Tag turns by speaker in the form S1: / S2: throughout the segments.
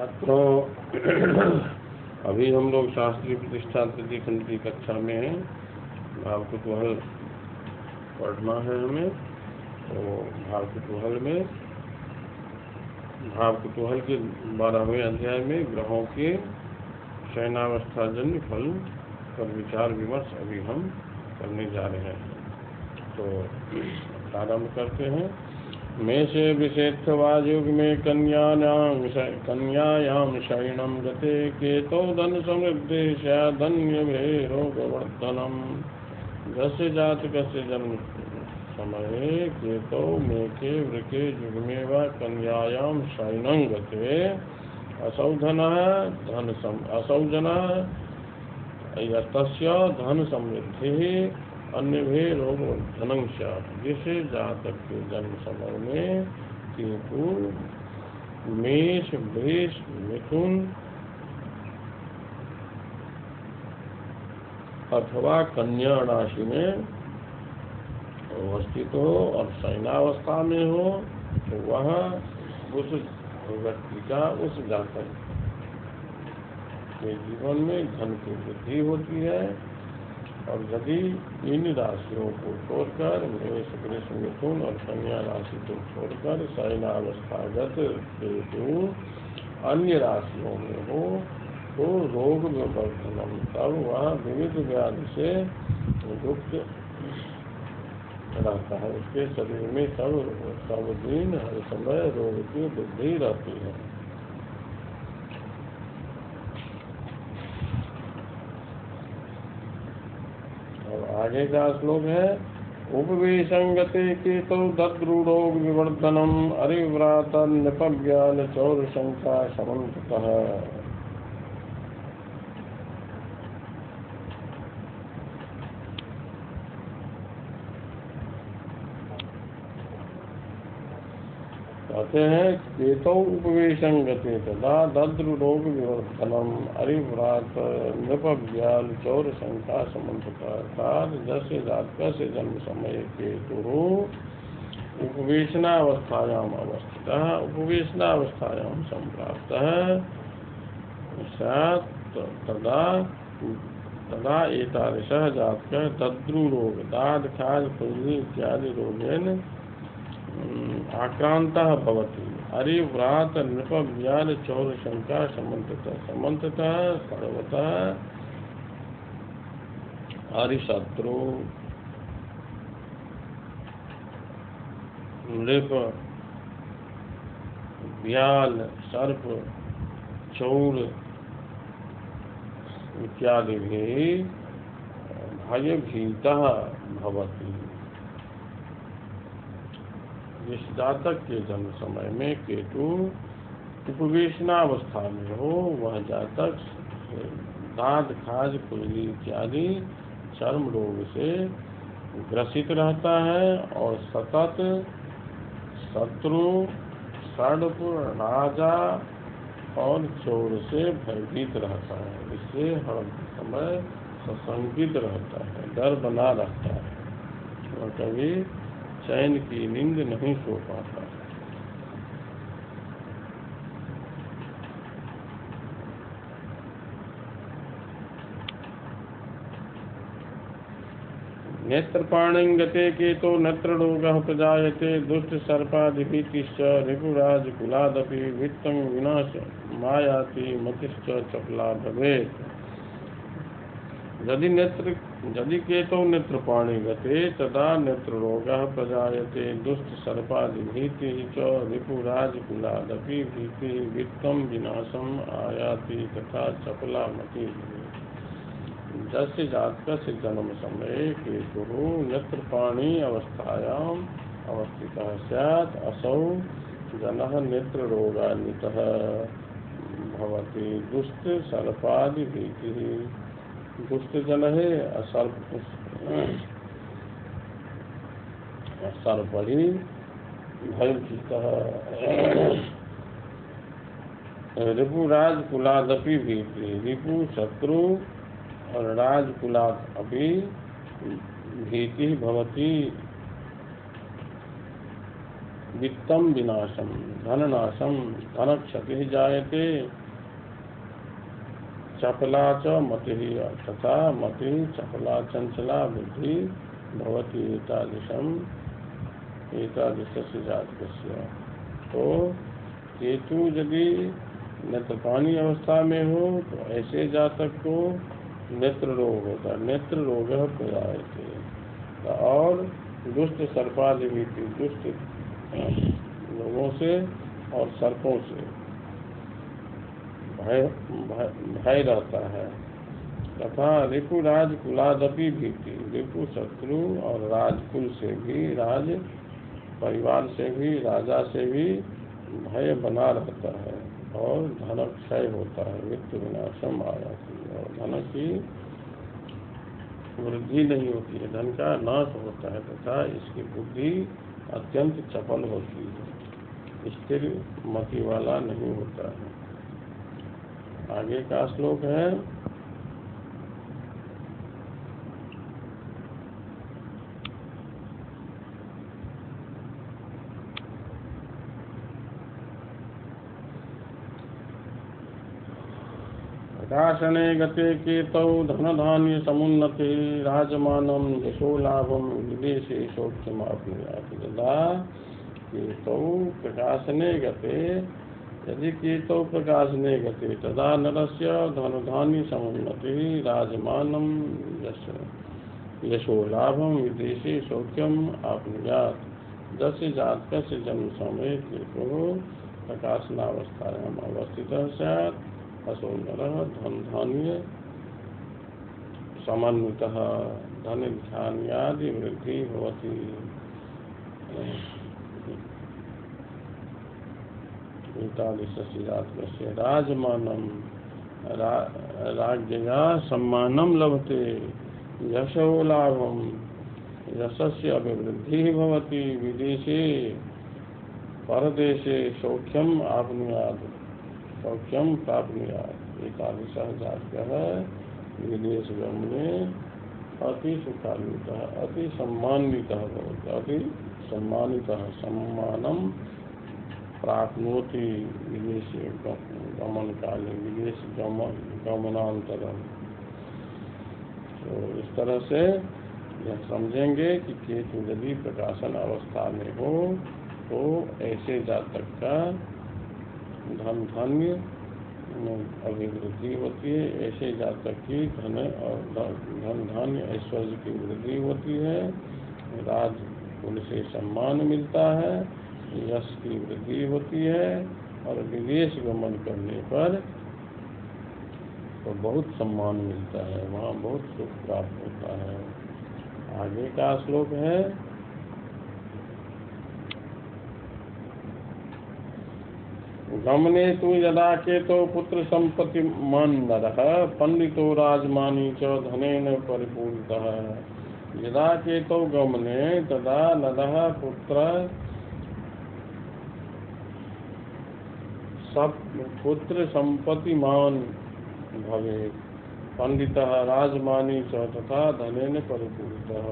S1: तो अभी हम लोग शास्त्रीय प्रतिष्ठा तृतीय खंड की कक्षा में हैं। भाव कुतूहल पढ़ना है हमें। तो भाव कुतूहल के 12वें अध्याय में ग्रहों के शयनावस्थाजन्य फल पर विचार विमर्श अभी हम करने जा रहे हैं। तो प्रारंभ करते हैं। मेषे विषेत्थवायुग में कन्यायां शयनं गते केतौ धन समृद्धि स्यादन्यभे रोगवर्धनम्। जस्य जातकस्य जन्म समये केतौ मेके वृके युग्मे वा कन्यायां शयनं गते असौजनः तस्य धन समृद्धिः अन्यभे रोगवर्धनं स्यात्। जिसे जातक के जन्म समय में केतु मेष वृष मिथुन अथवा कन्या राशि में अवस्थित हो और शयनावस्था में हो, तो वह उस व्यक्ति का, उस जातक के जीवन में धन की वृद्धि होती है। और यदि इन राशियों को छोड़कर मेष वृष मिथुन और कन्या राशि को छोड़कर शयनावस्थागत केतु अन्य राशियों में हो, तो रोग विवर्धनम, तब वह विविध व्याधि से युक्त रहता है। उसके शरीर में सब दिन हर समय रोग की वृद्धि रहती है। आगे का श्लोक है। उपवेशंगते केतौ दद्रुरोग विवर्धनम अरिव्रात नृपव्याल चौर शंका समन्ततः। कहते हैं केतौ उपवेशंगते तदा दद्रुरोग विवर्धनम अरिव्रात नृपव्याल चौर शंका समन्ततः। जैसे जातक से जन्म समय केतु उपवेशनावस्थायां अवस्थितः उपवेशनावस्थायां संप्राप्तः स्यात् तदा एतादृशः जातकः दद्रुरोग दाद खाज खुजली इत्यादि रोगेन आक्रांतः भवति। अरिव्रात नृपव्याल चौर शंका समन्ततः सर्वतः अरिशत्रु नृप व्याल सर्प चौर इत्यादि भी भयभीतः भवति। जिस जातक के जन्म समय में केतु उपवेशनावस्था में हो, वह जातक दाद खाज खुजली इत्यादि चर्म रोग से ग्रसित रहता है और सतत शत्रु सर्प राजा और चोर से भयभीत रहता है। इससे हर समय सशंकित रहता है, डर बना रहता है और कभी चैन की नींद नहीं सो पाता। नेत्रपाणिंगते केतो नेत्ररोगः प्रजायते दुष्ट सर्पादिभीतिश्च रिपुराज कुलादपि वित्तं विनाश मायाति मतिश्च चपला भवेत्। यदि केतो नेत्रपाणि गते तदा नेत्ररोगः प्रजायते दुष्ट सर्पादिभीतिः च रिपुराज कुलादपि भीतिः वित्तं विनाशम् आयाति तथा चपला मतिः। जस्य जातकस्य जन्म समय केतुः नेत्रपाणि अवस्थायां अवस्थितः स्यात् असौ जनः नेत्ररोगान्वितः भवति। दुष्ट सर्पादिभीतिः दुष्ट जन है सर्प ही भयभीतः। रिपुराज कुलादपि भीति, रिपु शत्रु और राजकुलात् अपि भीति भवति। वित्तम विनाशम धननाशम धन क्षति जायते चपला च मति तथा मति चपला चंचला बुद्धि भवति एतादृशस्य जातकस्य। तो केतु यदि नेत्रपानी अवस्था में हो तो ऐसे जातक को नेत्र रोग होता है, नेत्र रोग प्रजायते। और दुष्ट सर्पादिभीति दुष्ट लोगों से और सर्पों से भय रहता है। तथा रिपु राजकुलादपि भीति रिपु शत्रु और राजकुल से भी राज परिवार से भी राजा से भी भय बना रहता है। और धन क्षय होता है, वित्त विनाशम आयाति और धन की वृद्धि नहीं होती है, धन का नाश होता है। तथा इसकी बुद्धि अत्यंत चपल होती है, स्थिर मति वाला नहीं होता है। आगे का श्लोक है प्रकाशने गते केतौ धनधान्य समुन्नते राजमानं यशो लाभं विदेशे सौख्यमाप्नुयात्। यदा केतौ प्रकाशने गते यदि केतौ प्रकाशने गते तदा नरस्य धनधान्य समुन्नते राजमानं यशो लाभं विदेशे सौख्यम आप्नुयात्। जस्य जातकस्य जन्म समय केतुः प्रकाशनावस्थायाम् अवस्थितः स्यात् असो नरः धनधान्य समन्वितः धन धान्यादि वृद्धि भवति। एतादृशस्य जातकस्य राजमानं राज्ञया सम्मानं लभते यशो लाभं यशस्य अभिवृद्धिः भवति विदेशे परदेशे सौख्यम आप्नुयात् सौख्यम प्राप्नुयात्। एतादृशः जातकः विदेश गमने अति सुखान्वितः अति सम्मानितः भवति अति सम्मानितः सम्मानं प्राप्नोति विदेशे गमन काले विदेश गमनांतरम। तो इस तरह से यह समझेंगे कि केतु यदि प्रकाशन अवस्था में हो तो ऐसे जातक का धन धान्य अभिवृद्धि होती है, ऐसे जातक की धन और धन धान्य ऐश्वर्य की वृद्धि होती है, राजकुल से सम्मान मिलता है, यश की वृद्धि होती है और विदेश गमन करने पर तो बहुत सम्मान मिलता है, वहाँ बहुत सुख प्राप्त होता है। आगे का श्लोक है गमने तु यदा केतो पुत्र संपत्ति मान नरः पंडितो राजमानी च धनेन परिपूरितः। यदा केतो गमने तदा नरः पुत्र संपत्तिमान भवेत् पंडितः राजमानी च तथा धनेन परिपूरितः।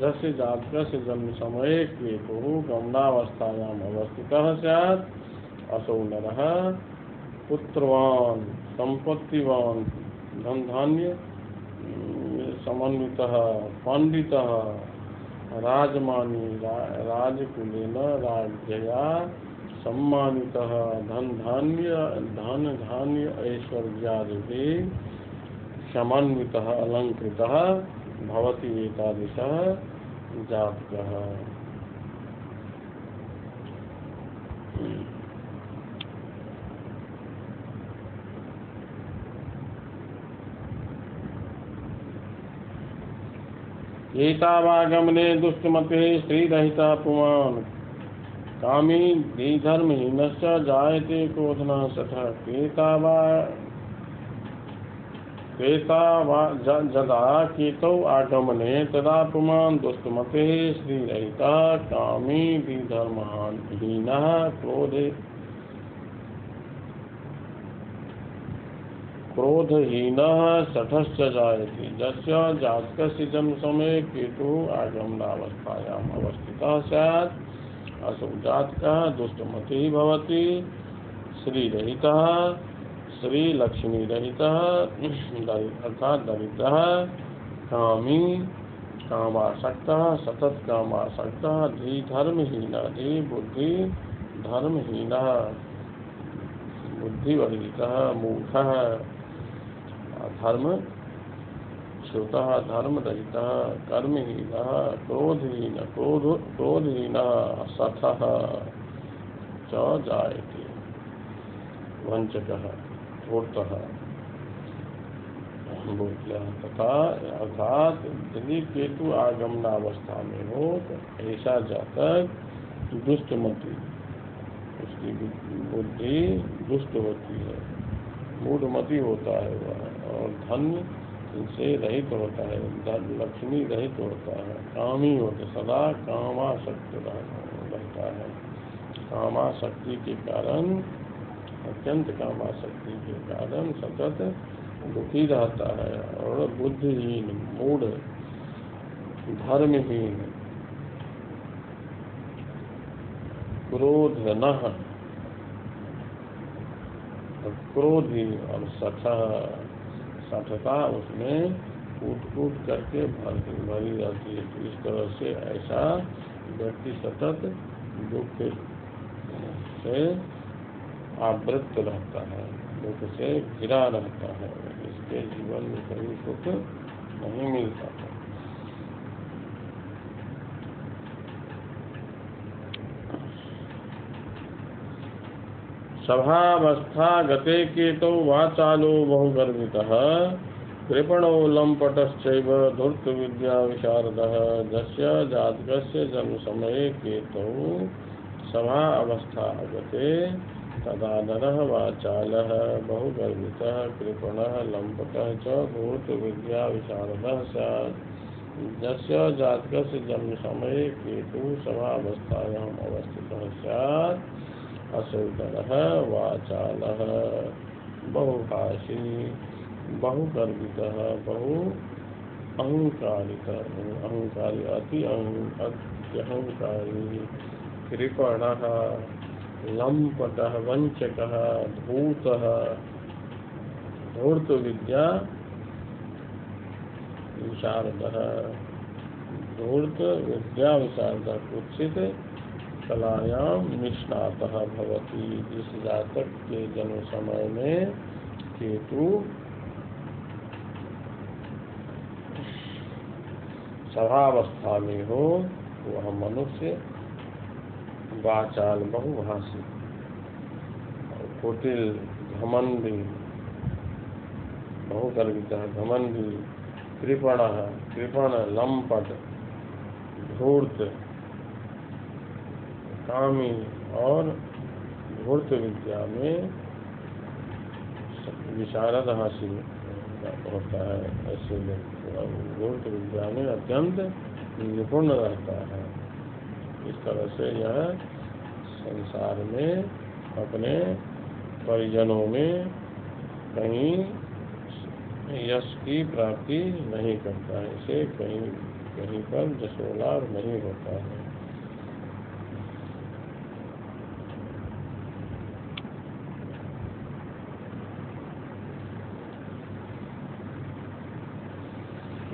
S1: जस्य जातकस्य जन्म समये केतुः गमनावस्थायाम् अवस्थितः स्यात् असौ नरः पुत्रवान संपत्तिवान धन धान्य समन्वितः पंडितः राजमानी राजकुलेन राज्ञया सम्मानितः धन धान्य ऐश्वर्यादिभिः समन्वितः अलंकृतः भवति। एतादृशः जातकः। एतावागमने दुष्टमते स्त्रीरहिता पुमान् कामी धर्महीनश्च जायते क्रोधनः सठः। जदा केतौ आगमने तदा पुमान् दुष्टमते स्त्रीरहिता कामी धर्महीनः क्रोधहीनः सठश्च जायते। यस्य जातकस्य जन्म समय केतुः आगमनावस्थायाम् अवस्थितः स्यात् असौ जातकः दुष्टमतिः भवति। श्रीरहितः श्रीलक्ष्मीरहितः अर्थात दरिद्रः, कामी कामासक्तः सतत कामासक्तः, धर्महीनः बुद्धि धर्महीनः, बुद्धिवर्जितः मूढ़ः, धर्म श्रुतः धर्मरहितः, कर्महीनः क्रोधहीनः, सठः च जायते, वंचकः धूर्तः तथा। अर्थात यदि केतु आगमनावस्था में हो तो ऐसा जातक दुष्टमति, उसकी बुद्धि दुष्ट होती है, मूढ़मति होता है वह, और धन से रहित होता है, लक्ष्मी रहित होता है, कामी होता है, सदा कामासक्त रहता है। कामाशक्ति के कारण, अत्यंत कामाशक्ति के कारण सतत दुखी रहता है, और बुद्धिहीन मूढ़ धर्महीन क्रोधनः, क्रोधी और सठता उसमें कूट कूट करके भरी रहती है। तो इस तरह से ऐसा व्यक्ति सतत दुख से आवृत रहता है, दुख से घिरा रहता है, इसके जीवन में कभी सुख नहीं मिलता है। सभावस्था गते केतौ वाचालो बहुगर्वितः, कृपणो लम्पटश्चैव धूर्त विद्या विशारदः, यस्य जातकस्य जन्म समये केतौ सभा अवस्था गते तदा नरः वाचालः बहुगर्वितः कृपणः लम्पटः च धूर्त विद्या विशारदः स्यात्। यस्य जातकस्य जन्म समये केतु सभावस्थायाम् अवस्थितः स्यात्, असौ नरः वाचालः बहुभाषी बहुगर्वितः बहु अहंकारी अत्यहंकारी, कृपणः लम्पटः वंचकः धूर्तः धूर्त विद्या विशारदः धूर्त विद्या विशारदः कुत्सित कलायाम निष्णातः भवति। जिस जातक के जन्म समय में केतु सभावस्था में हो वह मनुष्य वाचाल बहुभाषी, कुटिल घमंडी बहुगर्वित घमंडी, कृपण लंपट धूर्त कामी और धूर्त विद्या में विशारद हासिल होता है। ऐसे धूर्त विद्या में अत्यंत निपुण रहता है। इस तरह से यह संसार में अपने परिजनों में कहीं यश की प्राप्ति नहीं करता है, इसे कहीं पर जशोलाभ नहीं होता है।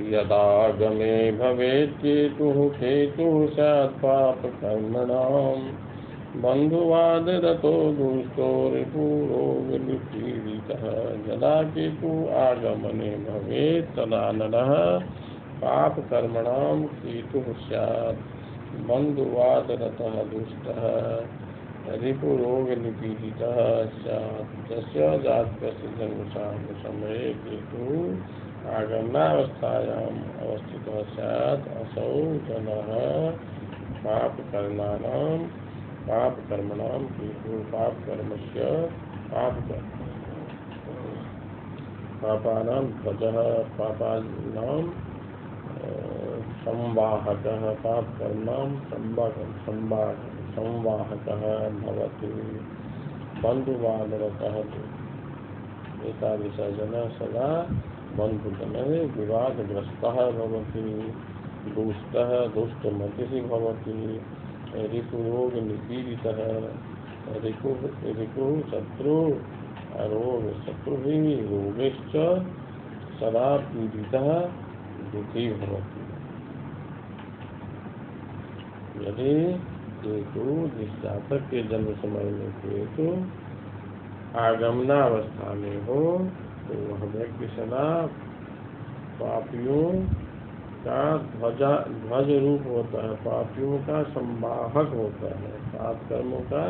S1: यदागमे भवेत् केतुः स्यात् पापकर्मणां, बन्धुवादरतो दुष्टो रिपुरोगनिपीडितः। यदा केतु आगमने भवेत् तदा नरः पापकर्मणां केतुः स्यात्, बन्धुवादरतः दुष्टः रिपुरोगनिपीडितः स्यात्। यस्य जातकस्य जन्मसमये केतुः आगमनावस्थायाम् अवस्थितः स्यात्, असौ जनः पापकर्मणां केतुः पापकर्मस्य पापानां ध्वजः पापानां संवाहकः पापकर्मणां संवाहकः भवति। बन्धुवादरतः एतादृशः जनः सदा बन्धुजनैः विवादग्रस्तः भवति, दुष्टः दुष्टमतिः भवति, ऋपुरोग निपीड़ित ऋपु शत्रु रोग शत्रु भी रोगश्च सदा पीड़ितः दुखी भवति। यदि केतु जिस जातक के जन्म समय में केतु आगमनावस्था में हो तो वह व्यक्ति सदा पापियों का ध्वज रूप होता है, पापियों का संवाहक होता है, पाप कर्मों का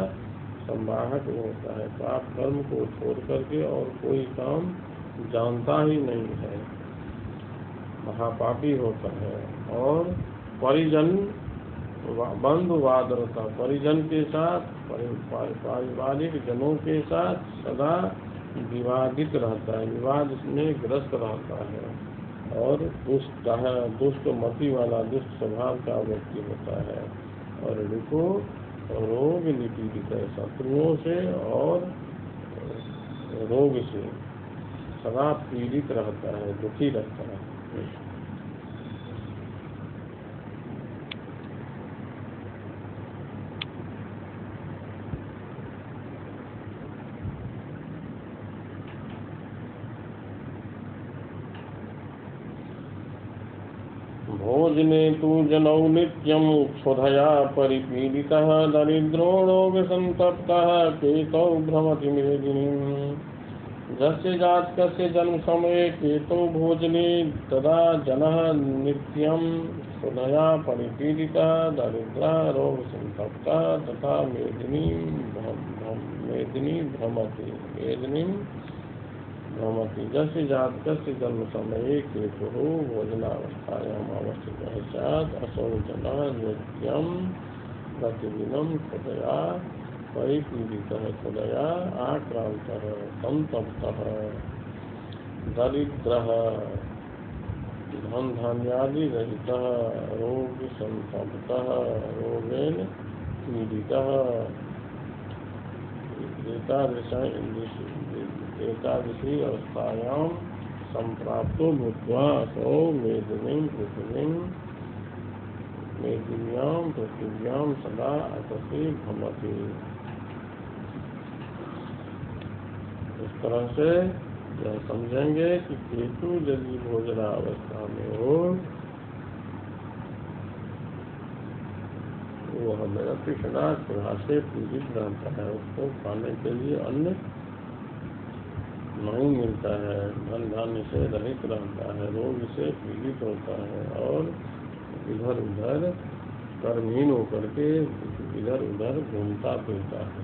S1: संवाहक होता है। पाप कर्म को छोड़ करके और कोई काम जानता ही नहीं है, महापापी होता है। और परिजन बंधु वादरता, परिजन के साथ पारिवारिक जनों के साथ सदा विवादित रहता है, विवाद में ग्रस्त रहता है। और दुष्ट मति वाला, दुष्ट स्वभाव का व्यक्ति होता है। और देखो रोग निपीड़ित है, शत्रुओं से और रोग से सदा पीड़ित रहता है, दुखी रहता है। भोजने तु जनौ नित्यं क्षुधया परिपीडितः दरिद्रो रोगसंतप्तः केतौ भ्रमति मेदिनीम्। यस्य जातकस्य जन्म समये केतौ भोजने तदा जनः नित्यं क्षुधया परिपीडितः दरिद्रः रोगसंतप्तः तथा मेदिनीं भ्रमति। जस्य जातकस्य जन्म समये केतुः भोजनावस्थायाम् अवस्थितः स्यात् असौ जनः नित्यं प्रतिदिनं क्षुधया परिपीडितः, क्षुधया आक्रान्तः, संतप्तः, दरिद्रः, धन धान्यादि रहितः, रोगसंतप्तः, रोगेण पीडितः, एतादृशी अवस्थायां संप्राप्तो भूत्वा असौ मेदिन्यां पृथिव्यां सदा अतसी भ्रमति। इस तरह से यह समझेंगे कि केतु यदि भोजनावस्था में हो वो हमें कृष्णा क्षुधा से पीड़ित रहता है, उसको खाने के लिए अन्न नहीं मिलता है, धन धान्य से रहित रहता है, रोग से पीड़ित होता है और इधर उधर कर्महीन होकर के इधर उधर घूमता फिरता है।